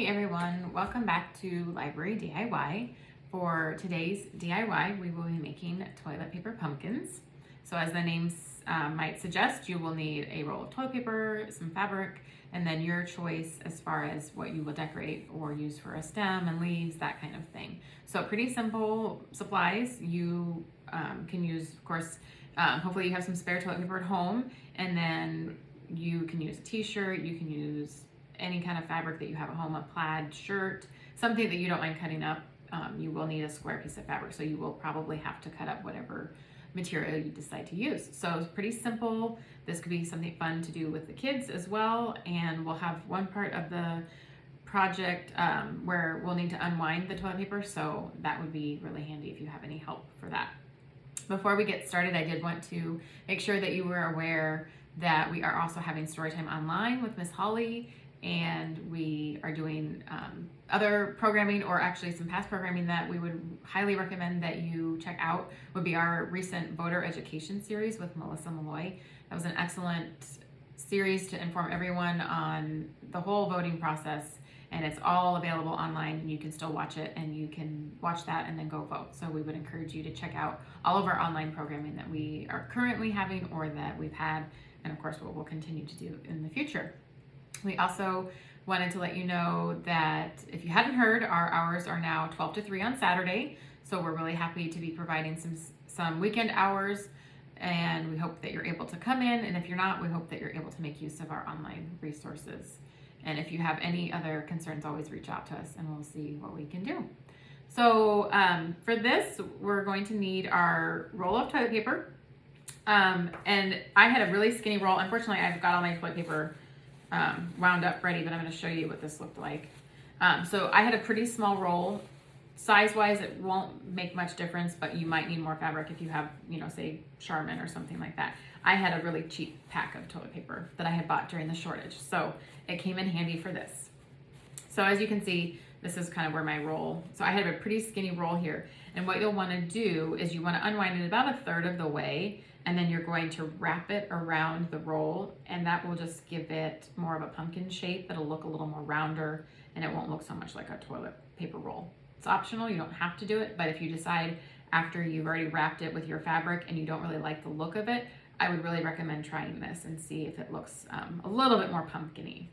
Hey everyone, welcome back to Library DIY. For today's DIY, we will be making toilet paper pumpkins. So as the name might suggest, you will need a roll of toilet paper, some fabric, and then your choice as far as what you will decorate or use for a stem and leaves, that kind of thing. So pretty simple supplies. You can use, of course, hopefully you have some spare toilet paper at home, and then you can use a t-shirt, you can use any kind of fabric that you have at home, a plaid shirt, something that you don't mind cutting up. You will need a square piece of fabric, so you will probably have to cut up whatever material you decide to use. So it's pretty simple. This could be something fun to do with the kids as well, and we'll have one part of the project where we'll need to unwind the toilet paper, so that would be really handy if you have any help for that. Before we get started, I did want to make sure that you were aware that we are also having Storytime Online with Miss Holly, and we are doing other programming, or actually some past programming that we would highly recommend that you check out would be our recent voter education series with Melissa Malloy. That was an excellent series to inform everyone on the whole voting process, and it's all available online, and you can still watch it, and you can watch that and then go vote. So we would encourage you to check out all of our online programming that we are currently having or that we've had, and of course what we'll continue to do in the future. We also wanted to let you know that if you hadn't heard, our hours are now 12 to 3 on Saturday. So we're really happy to be providing some weekend hours, and we hope that you're able to come in. And if you're not, we hope that you're able to make use of our online resources. And if you have any other concerns, always reach out to us and we'll see what we can do. So for this, we're going to need our roll of toilet paper. And I had a really skinny roll. Unfortunately, I've got all my toilet paper wound up ready, but I'm going to show you what this looked like. So I had a pretty small roll. Size-wise, it won't make much difference, but you might need more fabric if you have, say Charmin or something like that. I had a really cheap pack of toilet paper that I had bought during the shortage, so it came in handy for this. So as you can see, this is kind of where my roll, so I have a pretty skinny roll here, and what you'll want to do is you want to unwind it about a third of the way, and then you're going to wrap it around the roll, and that will just give it more of a pumpkin shape. It'll look a little more rounder, and it won't look so much like a toilet paper roll. It's optional, you don't have to do it, but if you decide after you've already wrapped it with your fabric and you don't really like the look of it, I would really recommend trying this and see if it looks a little bit more pumpkin-y.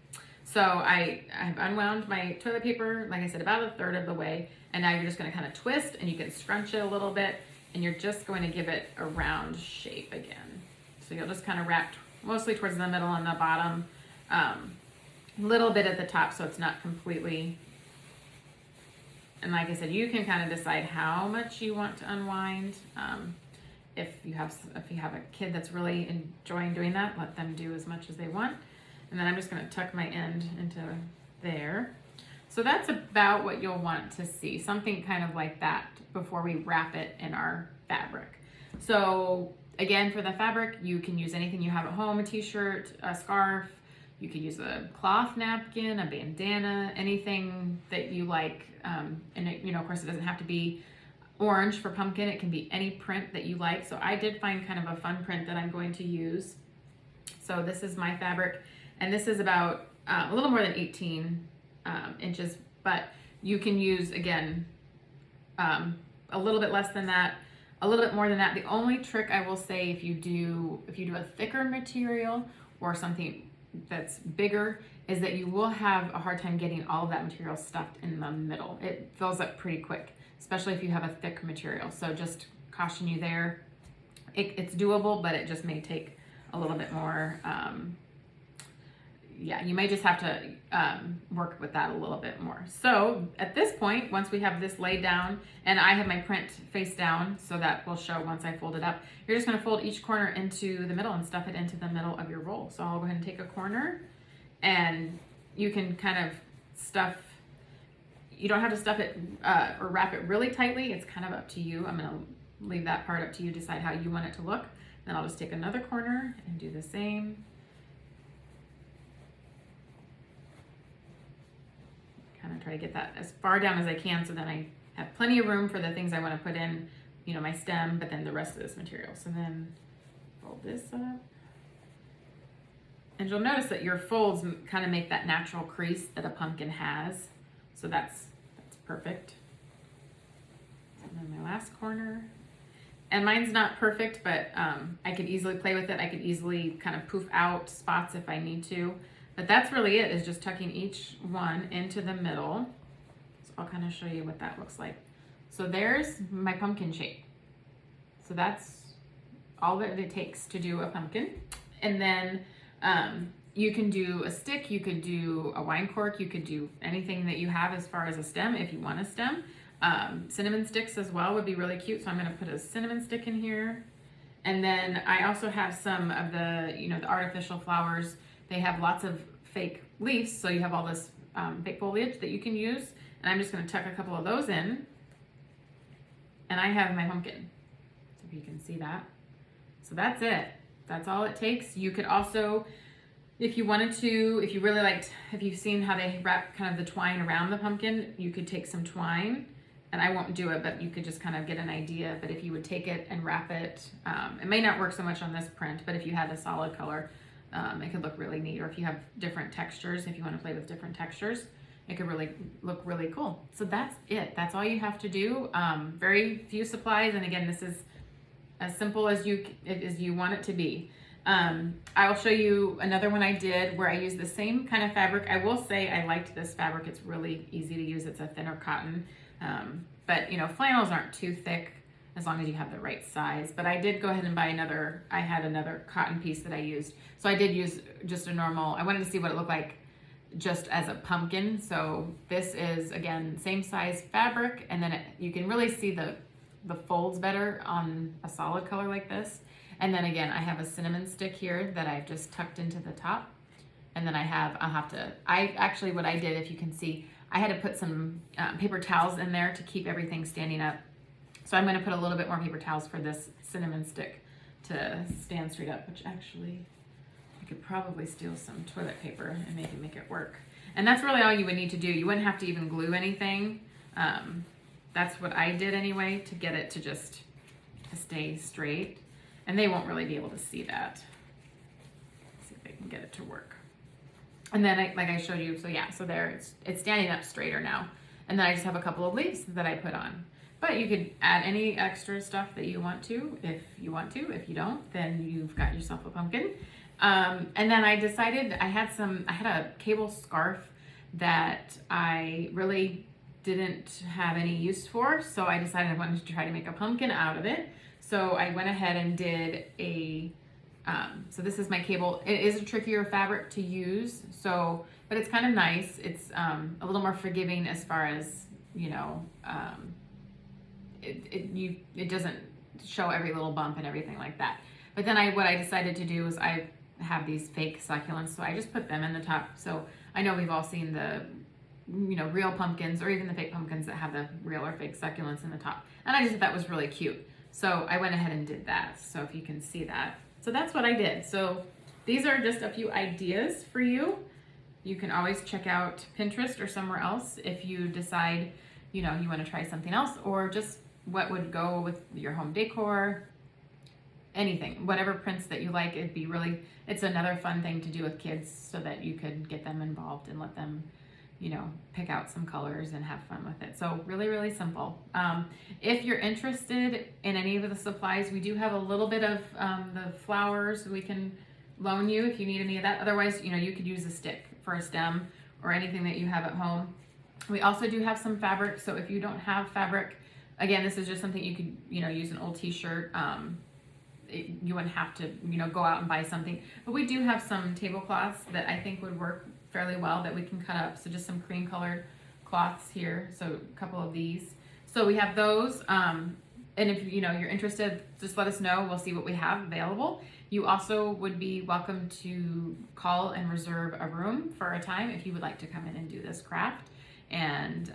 So I've unwound my toilet paper, like I said, about a third of the way, and now you're just going to kind of twist, and you can scrunch it a little bit, and you're just going to give it a round shape again. So you'll just kind of wrap mostly towards the middle and the bottom, a little bit at the top so it's not completely. And like I said, you can kind of decide how much you want to unwind. If you have a kid that's really enjoying doing that, let them do as much as they want. And then I'm just going to tuck my end into there. So that's about what you'll want to see, something kind of like that before we wrap it in our fabric. So again, for the fabric, you can use anything you have at home, a t-shirt, a scarf. You could use a cloth napkin, a bandana, anything that you like. And it, of course, it doesn't have to be orange for pumpkin. It can be any print that you like. So I did find kind of a fun print that I'm going to use. So this is my fabric, and this is about a little more than 18 inches, but you can use, again, a little bit less than that, a little bit more than that. The only trick I will say, if you do a thicker material or something that's bigger, is that you will have a hard time getting all of that material stuffed in the middle. It fills up pretty quick, especially if you have a thick material. So just caution you there. It's doable, but it just may take a little bit more. You may just have to work with that a little bit more. So at this point, once we have this laid down, and I have my print face down, so that will show once I fold it up, you're just going to fold each corner into the middle and stuff it into the middle of your roll. So I'll go ahead and take a corner, and you can kind of stuff, you don't have to stuff it or wrap it really tightly. It's kind of up to you. I'm going to leave that part up to you, decide how you want it to look. Then I'll just take another corner and do the same. Kind of try to get that as far down as I can, so then I have plenty of room for the things I want to put in, my stem, but then the rest of this material. So then fold this up. And you'll notice that your folds kind of make that natural crease that a pumpkin has. So that's perfect. And then my last corner. And mine's not perfect, but I could easily play with it. I could easily kind of poof out spots if I need to. But that's really it, is just tucking each one into the middle. So I'll kind of show you what that looks like. So there's my pumpkin shape. So that's all that it takes to do a pumpkin. And then you can do a stick, you could do a wine cork, you could do anything that you have as far as a stem if you want a stem. Cinnamon sticks as well would be really cute. So I'm going to put a cinnamon stick in here. And then I also have some of the, the artificial flowers. They have lots of fake leaves. So you have all this fake foliage that you can use. And I'm just going to tuck a couple of those in. And I have my pumpkin. So if you can see that. So that's it. That's all it takes. You could also, if you wanted to, if you really liked, if you've seen how they wrap kind of the twine around the pumpkin, you could take some twine. And I won't do it, but you could just kind of get an idea. But if you would take it and wrap it, it may not work so much on this print, but if you had a solid color, it could look really neat. Or if you have different textures, if you want to play with different textures, it could really look really cool. So that's it. That's all you have to do. Very few supplies. And again, this is as simple as you want it to be. I will show you another one I did where I used the same kind of fabric. I will say I liked this fabric. It's really easy to use. It's a thinner cotton. But flannels aren't too thick as long as you have the right size. But I did go ahead and buy I had another cotton piece that I used. So I did use just a normal, I wanted to see what it looked like just as a pumpkin. So this is, again, same size fabric. And then you can really see the folds better on a solid color like this. And then again, I have a cinnamon stick here that I've just tucked into the top. And then actually what I did, if you can see, I had to put some paper towels in there to keep everything standing up. So I'm going to put a little bit more paper towels for this cinnamon stick to stand straight up, which actually I could probably steal some toilet paper and maybe make it work. And that's really all you would need to do. You wouldn't have to even glue anything. That's what I did anyway, to get it to stay straight. And they won't really be able to see that. Let's see if they can get it to work. And then, like I showed you, so there, it's standing up straighter now. And then I just have a couple of leaves that I put on. But you could add any extra stuff that you want to, if you want to. If you don't, then you've got yourself a pumpkin. And then I decided, I had a cable scarf that I really didn't have any use for. So I decided I wanted to try to make a pumpkin out of it. So I went ahead and did so this is my cable. It is a trickier fabric to use, but it's kind of nice. It's a little more forgiving as far as, it doesn't show every little bump and everything like that. But then what I decided to do is I have these fake succulents, so I just put them in the top. So I know we've all seen the, real pumpkins or even the fake pumpkins that have the real or fake succulents in the top. And I just thought that was really cute. So I went ahead and did that. So if you can see that. So that's what I did. So these are just a few ideas for you. You can always check out Pinterest or somewhere else if you decide, you want to try something else, or just what would go with your home decor, anything, whatever prints that you like. It's another fun thing to do with kids so that you could get them involved and let them, pick out some colors and have fun with it. So really, really simple. If you're interested in any of the supplies, we do have a little bit of the flowers we can loan you if you need any of that. Otherwise, you could use a stick for a stem or anything that you have at home. We also do have some fabric. So if you don't have fabric, again, this is just something you could, use an old t-shirt. You wouldn't have to, go out and buy something. But we do have some tablecloths that I think would work fairly well that we can cut up. So just some cream colored cloths here. So a couple of these. So we have those. And if you're interested, just let us know. We'll see what we have available. You also would be welcome to call and reserve a room for a time if you would like to come in and do this craft. And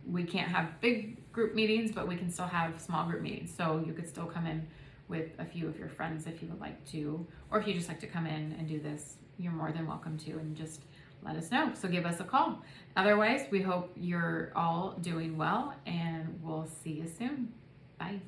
we can't have big group meetings, but we can still have small group meetings. So you could still come in with a few of your friends if you would like to, or if you just like to come in and do this, you're more than welcome to, and just let us know. So give us a call. Otherwise, we hope you're all doing well, and we'll see you soon. Bye.